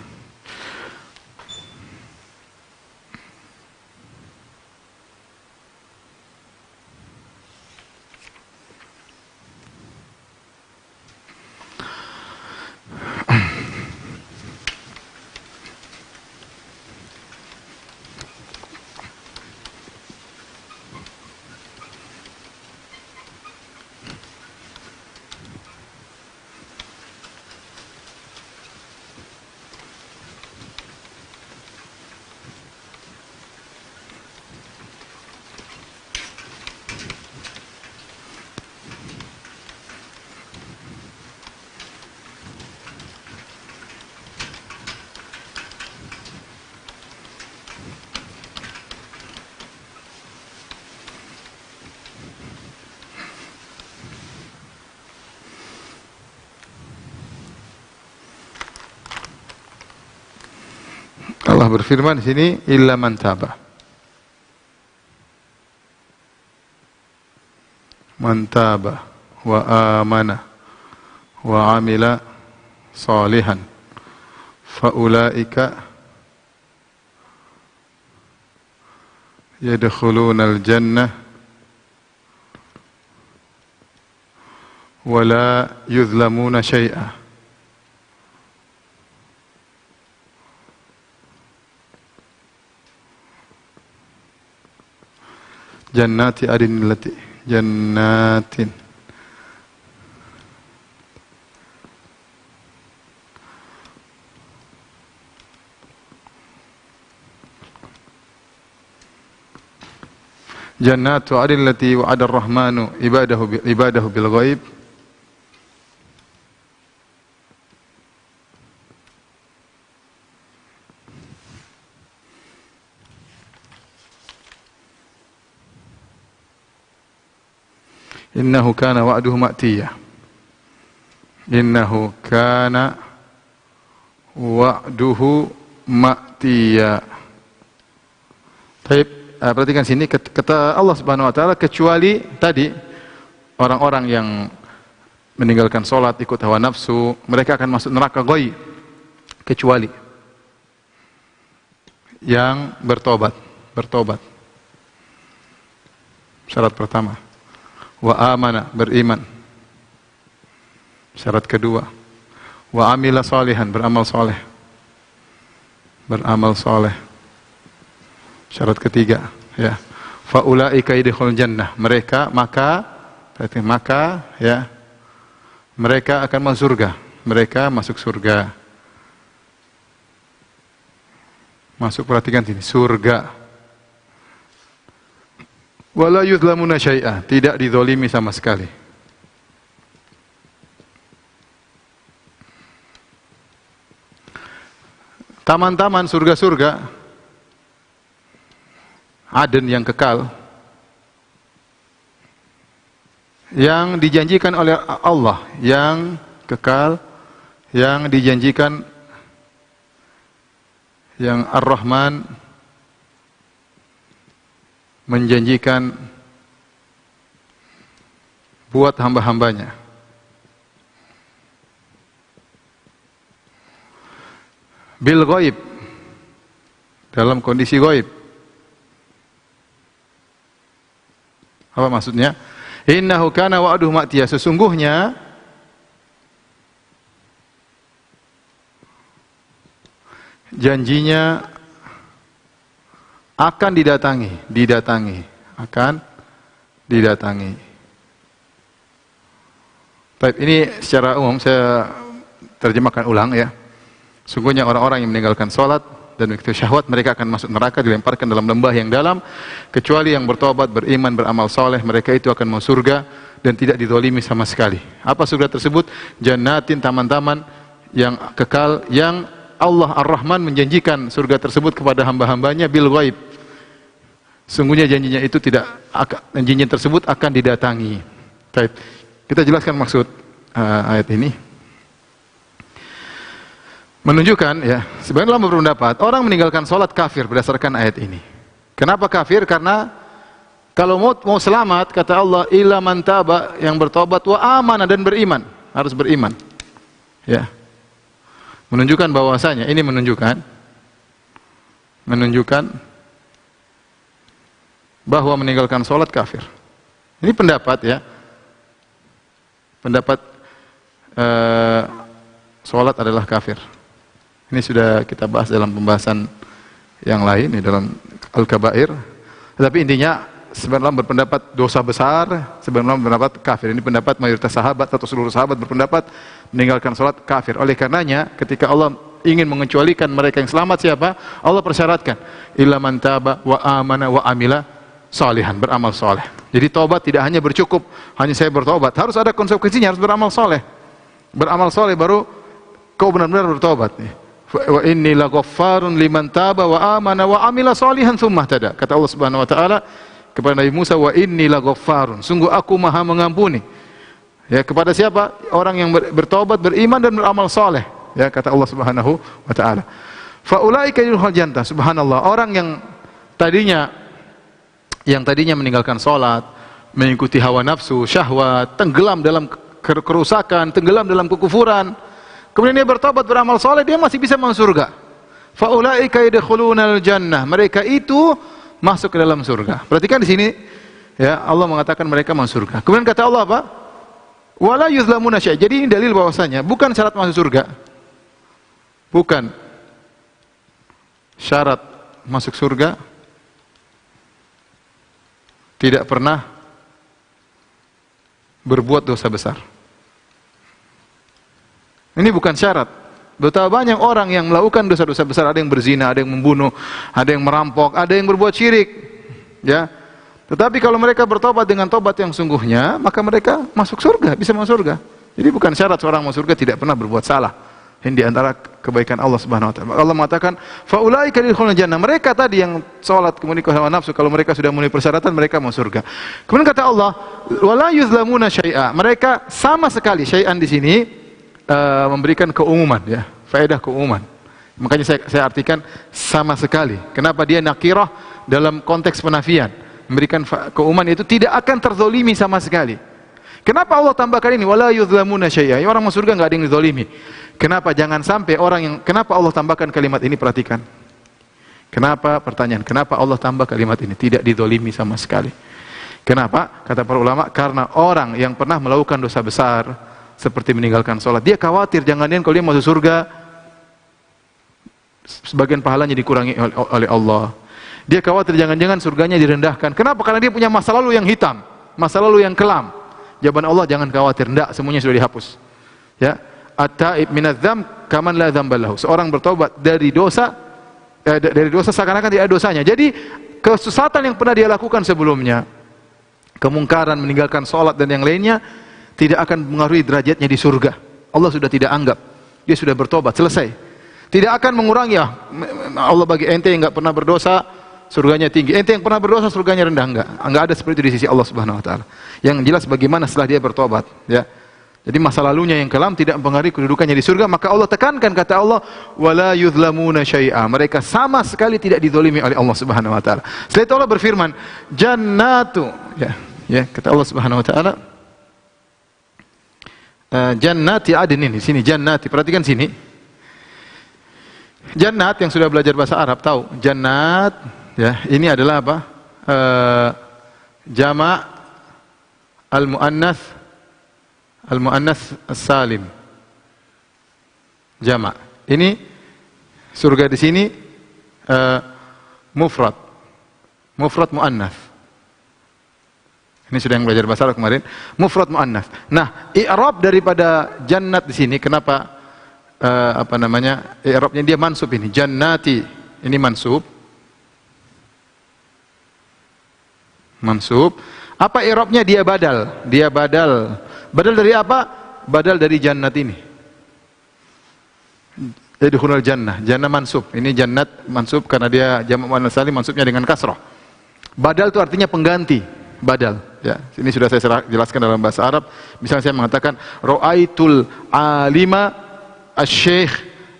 Allah berfirman di sini, illa man taba. Man taba wa amana wa amila salihan fa ulaika yadkhuluna al-jannah wa la yuzlamuna syai'a. Jannati adin lati jannatin jannatu adin lati wa'ada ar-rahmanu ibadahu bil ghaib innahu kana wa'duhu ma'tiya. Innahu kana wa'duhu ma'tiya. Baik, perhatikan sini kata Allah Subhanahu wa taala, kecuali tadi orang-orang yang meninggalkan salat, ikut hawa nafsu, mereka akan masuk neraka ghaib, kecuali yang bertobat. Syarat pertama. Wa amana, beriman. Syarat kedua. Wa amila salihan, beramal saleh. Syarat ketiga, ya. Fa ulaika yadkhulul jannah. Mereka akan masuk surga. Mereka masuk surga. Masuk, perhatikan sini, surga. Wala yuzlamuna syai'a, tidak dizalimi sama sekali. Taman-taman surga-surga Aden yang kekal yang dijanjikan oleh Allah, yang kekal, yang dijanjikan, yang Ar-Rahman menjanjikan buat hamba-hambanya. Bil ghaib, dalam kondisi ghaib. Apa maksudnya? Innahu kana wa'duhu ma'tiya, sesungguhnya janjinya akan didatangi, akan didatangi. Baik, ini secara umum saya terjemahkan ulang ya. Sungguhnya orang-orang yang meninggalkan salat dan mengikuti syahwat, mereka akan masuk neraka, dilemparkan dalam lembah yang dalam, kecuali yang bertobat, beriman, beramal soleh, mereka itu akan masuk surga dan tidak dizalimi sama sekali. Apa surga tersebut? Jannatin, taman-taman yang kekal, yang Allah Ar-Rahman menjanjikan surga tersebut kepada hamba-hambanya bil ghaib. Sungguhnya janjinya itu janjinya tersebut akan didatangi. Baik. Kita jelaskan maksud ayat ini. Menunjukkan ya, sebagian ulama berpendapat orang meninggalkan salat kafir berdasarkan ayat ini. Kenapa kafir? Karena kalau mau selamat, kata Allah, illa man taba, yang bertobat, wa amana, dan beriman, harus beriman. Ya. Menunjukkan bahwasanya ini menunjukkan bahwa meninggalkan salat kafir. Ini pendapat ya. Pendapat salat adalah kafir. Ini sudah kita bahas dalam pembahasan yang lain, dalam Al-Kabair. Tetapi intinya, sebenarnya berpendapat dosa besar, sebenarnya berpendapat kafir. Ini pendapat mayoritas sahabat atau seluruh sahabat berpendapat meninggalkan salat kafir. Oleh karenanya, ketika Allah ingin mengecualikan mereka yang selamat siapa? Allah persyaratkan, illa man taba wa amana wa amila salihan, beramal soleh. Jadi taubat tidak hanya bercukup, hanya saya bertobat. Harus ada konsekuensinya, harus beramal soleh. Beramal soleh baru kau benar-benar bertobat. Wa inni laghaffarun liman taba wa amana wa amila salihan tsumma tada. Kata Allah Subhanahu wa taala kepada Nabi Musa, wa inni laghaffarun, sungguh aku Maha mengampuni. Ya, kepada siapa? Orang yang bertobat, beriman dan beramal saleh. Ya, kata Allah Subhanahu wa taala. Fa ulaika yadkhulul jannah. Subhanallah, orang yang tadinya meninggalkan salat, mengikuti hawa nafsu, syahwat, tenggelam dalam kerusakan, tenggelam dalam kekufuran, kemudian dia bertobat, beramal soleh, dia masih bisa masuk surga. Faulaika yadkhulunal jannah. Mereka itu masuk ke dalam surga. Perhatikan di sini, ya, Allah mengatakan mereka masuk surga. Kemudian kata Allah apa? Wala yuzlamuna syai'. Jadi ini dalil bahwasanya bukan syarat masuk surga. Bukan syarat masuk surga tidak pernah berbuat dosa besar. Ini bukan syarat. Betapa banyak orang yang melakukan dosa-dosa besar, ada yang berzina, ada yang membunuh, ada yang merampok, ada yang berbuat syirik. Ya. Tetapi kalau mereka bertobat dengan tobat yang sungguhnya, maka mereka masuk surga, bisa masuk surga. Jadi bukan syarat seorang masuk surga tidak pernah berbuat salah. Ini di antara kebaikan Allah Subhanahu wa taala. Allah mengatakan, "Faulaika yadkhuluna jannah." Mereka tadi yang salat kemudian hawa nafsu, kalau mereka sudah memenuhi persyaratan, mereka masuk surga. Kemudian kata Allah, "Wala yuzlamuna syai'a." Mereka sama sekali, syai'an di sini memberikan keumuman, ya, faedah keumuman. Makanya saya artikan sama sekali. Kenapa dia nakirah dalam konteks penafian? Memberikan keumuman itu tidak akan terzolimi sama sekali. Kenapa Allah tambahkan ini? Wala yuzlamuna syai'a. Orang masuk surga enggak ada yang dizolimi. Kenapa? Jangan sampai kenapa Allah tambahkan kalimat ini? Perhatikan. Kenapa? Pertanyaan. Kenapa Allah tambah kalimat ini? Tidak dizolimi sama sekali. Kenapa? Kata para ulama, karena orang yang pernah melakukan dosa besar seperti meninggalkan sholat, dia khawatir jangan-jangan kalau dia masuk surga sebagian pahalanya dikurangi oleh Allah. Dia khawatir jangan-jangan surganya direndahkan. Kenapa? Karena dia punya masa lalu yang hitam, masa lalu yang kelam. Jawaban Allah, jangan khawatir, enggak, semuanya sudah dihapus. Ya, at-taib minadz-dzamb kaman la dzamba lahu. Seorang bertobat dari dosa seakan-akan tidak ada dosanya. Jadi kesesatan yang pernah dia lakukan sebelumnya, kemungkaran, meninggalkan sholat dan yang lainnya, tidak akan mengaruhi derajatnya di surga. Allah sudah tidak anggap. Dia sudah bertobat, selesai. Tidak akan mengurangi, ya, Allah bagi ente yang enggak pernah berdosa, surganya tinggi. Ente yang pernah berdosa, surganya rendah. Enggak ada seperti itu di sisi Allah Subhanahu wa taala. Yang jelas bagaimana setelah dia bertobat, ya. Jadi masa lalunya yang kelam tidak mempengaruhi kedudukannya di surga, maka Allah tekankan, kata Allah, wala yuzlamuna syai'a. Mereka sama sekali tidak dizalimi oleh Allah Subhanahu wa taala. Setelah itu Allah berfirman, jannatu, ya, kata Allah Subhanahu wa taala, jannati adnin. Di sini jannati, perhatikan sini. Jannat yang sudah belajar bahasa Arab tahu, jannat, ya, ini adalah apa? Jama' al-muannats as-salim. Jama'. Ini surga di sini mufrad, Mufrad muannats. Ini sudah yang belajar bahasa Arab kemarin. Mufrad muannats. Nah, i'rab daripada jannat di sini kenapa i'rabnya dia mansub ini. Jannati ini mansub. Mansub. Apa i'rabnya? Dia badal. Dia badal. Badal dari apa? Badal dari jannat ini. Yadkhulul jannah. Jannah mansub. Ini jannat mansub karena dia jamak muannats salim, mansubnya dengan kasrah. Badal itu artinya pengganti. Badal. Ya, ini sudah saya jelaskan dalam bahasa Arab. Misalnya saya mengatakan ra'aitul alima asy-syekh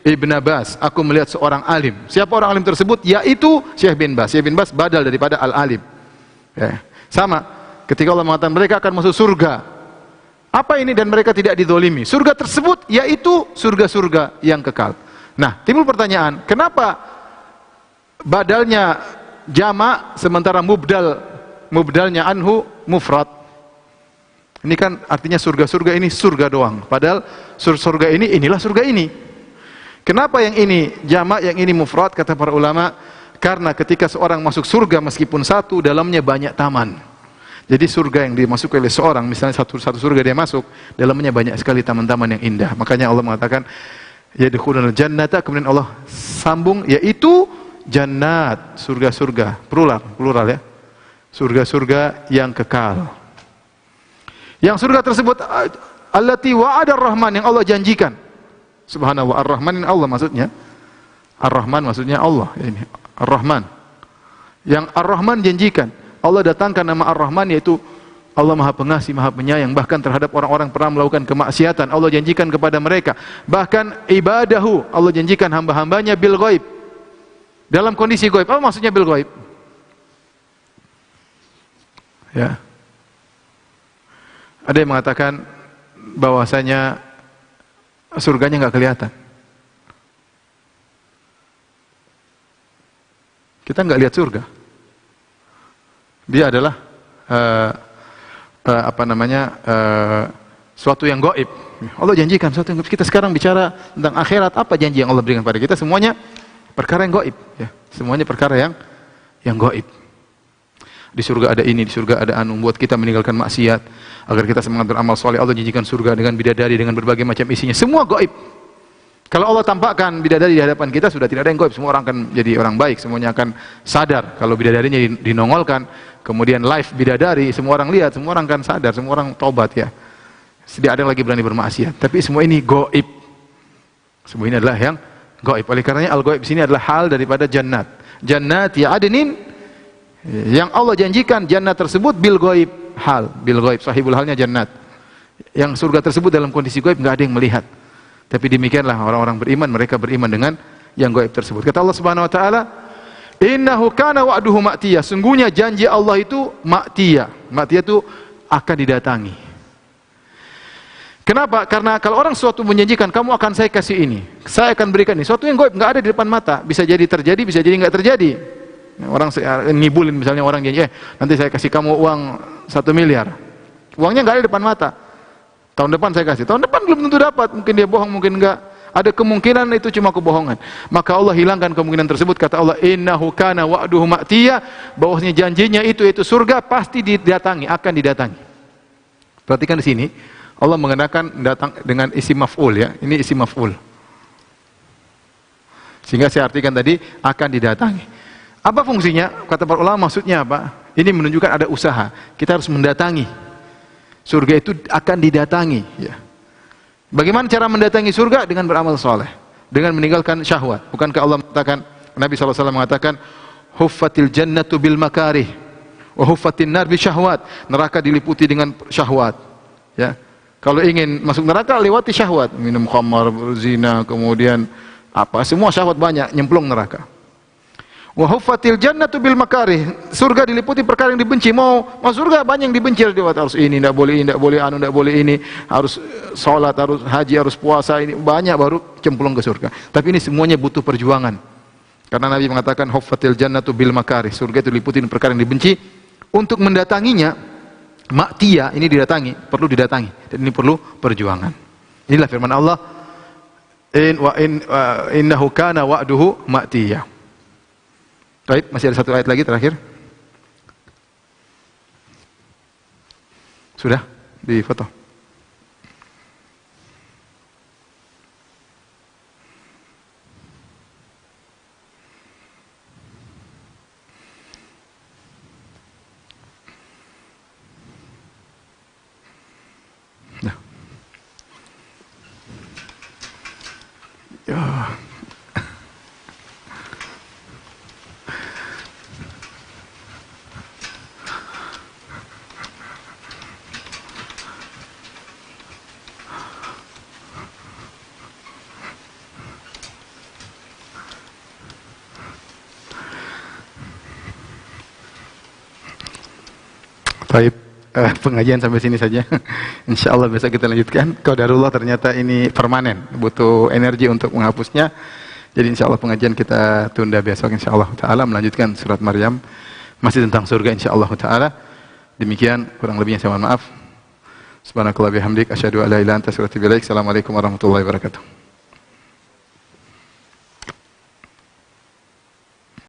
Ibn Baz. Aku melihat seorang alim. Siapa orang alim tersebut? Yaitu Syekh bin Baz. Syekh bin Baz badal daripada al-alim. Ya. Sama. Ketika Allah mengatakan mereka akan masuk surga. Apa ini? Dan mereka tidak dizalimi. Surga tersebut yaitu surga-surga yang kekal. Nah, timbul pertanyaan, kenapa badalnya jamak sementara mubdalnya anhu mufrad? Ini kan artinya surga-surga ini surga doang. Padahal surga ini inilah surga ini. Kenapa yang ini jamak, yang ini mufrad? Kata para ulama, karena ketika seorang masuk surga meskipun satu, dalamnya banyak taman. Jadi surga yang dimasuki oleh seorang, misalnya satu surga dia masuk, dalamnya banyak sekali taman-taman yang indah. Makanya Allah mengatakan yadkhulul jannata, kemudian Allah sambung yaitu jannat, surga-surga, plural ya. Surga-surga yang kekal. Yang surga tersebut allati wa'ada ar-Rahman, yang Allah janjikan. Subhanallah, ar-Rahman ini Allah maksudnya. Ar-Rahman maksudnya Allah, ini Ar-Rahman. Yang Ar-Rahman janjikan. Allah datangkan nama Ar-Rahman yaitu Allah Maha Pengasih, Maha Penyayang, bahkan terhadap orang-orang pernah melakukan kemaksiatan, Allah janjikan kepada mereka. Bahkan ibadahu, Allah janjikan hamba-hambanya bil ghaib. Dalam kondisi ghaib. Apa maksudnya bil ghaib? Ya. Ada yang mengatakan bahwasanya surganya enggak kelihatan. Kita enggak lihat surga. Dia adalah suatu yang gaib. Allah janjikan suatu yang gaib. Kita sekarang bicara tentang akhirat, apa janji yang Allah berikan pada kita? Semuanya perkara yang gaib, ya. Semuanya perkara yang gaib. Di surga ada ini, di surga ada anu, buat kita meninggalkan maksiat, agar kita semangat beramal soleh. Allah janjikan surga dengan bidadari, dengan berbagai macam isinya. Semua gaib. Kalau Allah tampakkan bidadari di hadapan kita, sudah tidak ada yang gaib. Semua orang akan jadi orang baik, semuanya akan sadar. Kalau bidadarinya dinongolkan, kemudian live bidadari, semua orang lihat, semua orang akan sadar, semua orang taubat ya. Tidak ada yang lagi berani bermaksiat. Tapi semua ini gaib. Semua ini adalah yang gaib. Oleh karenanya al-gaib di sini adalah hal daripada jannat. Jannati adnin, yang Allah janjikan jannat tersebut bil gaib, hal bil gaib, sahibul halnya jannat. Yang surga tersebut dalam kondisi gaib, enggak ada yang melihat. Tapi demikianlah orang-orang beriman, mereka beriman dengan yang gaib tersebut. Kata Allah Subhanahu wa taala, "Innahu kana wa'duhu ma'tiya." Sungguhnya janji Allah itu ma'tiya. Ma'tiya itu akan didatangi. Kenapa? Karena kalau orang suatu menjanjikan, kamu akan saya kasih ini, saya akan berikan ini. Suatu yang gaib enggak ada di depan mata, bisa jadi terjadi, bisa jadi enggak terjadi. Orang ngibulin misalnya, orang janji, nanti saya kasih kamu uang 1 miliar. Uangnya enggak ada di depan mata. Tahun depan saya kasih. Tahun depan belum tentu dapat. Mungkin dia bohong, mungkin enggak. Ada kemungkinan itu cuma kebohongan. Maka Allah hilangkan kemungkinan tersebut. Kata Allah, innahu kana wa'duhu ma'tiya, bahwasanya janjinya itu surga pasti didatangi, akan didatangi. Perhatikan di sini, Allah mengenakan datang dengan isim maf'ul ya. Ini isim maf'ul. Sehingga saya artikan tadi akan didatangi. Apa fungsinya? Kata para ulama, maksudnya apa? Ini menunjukkan ada usaha. Kita harus mendatangi. Surga itu akan didatangi. Ya. Bagaimana cara mendatangi surga? Dengan beramal soleh, dengan meninggalkan syahwat. Bukankah Allah mengatakan, Nabi SAW mengatakan, huffatil jannatu bil makarih, wa huffatin nar bi syahwat. Neraka diliputi dengan syahwat. Ya. Kalau ingin masuk neraka, lewati syahwat. Minum khamar, berzina, kemudian apa? Semua syahwat banyak, nyemplung neraka. Wa huffatil jannatu bil makarih. Surga diliputi perkara yang dibenci. Mau masuk surga banyak yang dibenci. Harus ini, tidak boleh ini, tidak boleh anu, tidak boleh ini. Harus salat, harus haji, harus puasa, ini banyak baru cemplung ke surga. Tapi ini semuanya butuh perjuangan. Karena Nabi mengatakan huffatil jannatu bil makarih. Surga itu diliputi perkara yang dibenci. Untuk mendatanginya, ma'tiya, ini didatangi, perlu didatangi. Dan ini perlu perjuangan. Inilah firman Allah, innahu kana wa'duhu ma'tiya. Baik, masih ada satu ayat lagi terakhir. Sudah difoto? Nah. Ya. Baik, pengajian sampai sini saja. Insya Allah besok kita lanjutkan. Qadarullah ternyata ini permanen, butuh energi untuk menghapusnya. Jadi insya Allah pengajian kita tunda besok insya Allah Ta'ala melanjutkan surat Maryam. Masih tentang surga insya Allah Ta'ala. Demikian, kurang lebihnya saya mohon maaf. Subhanakallah bihamdik, asyhadu an la ilaha illa anta astaghfiruka wa atubu ilaik. Assalamualaikum warahmatullahi wabarakatuh.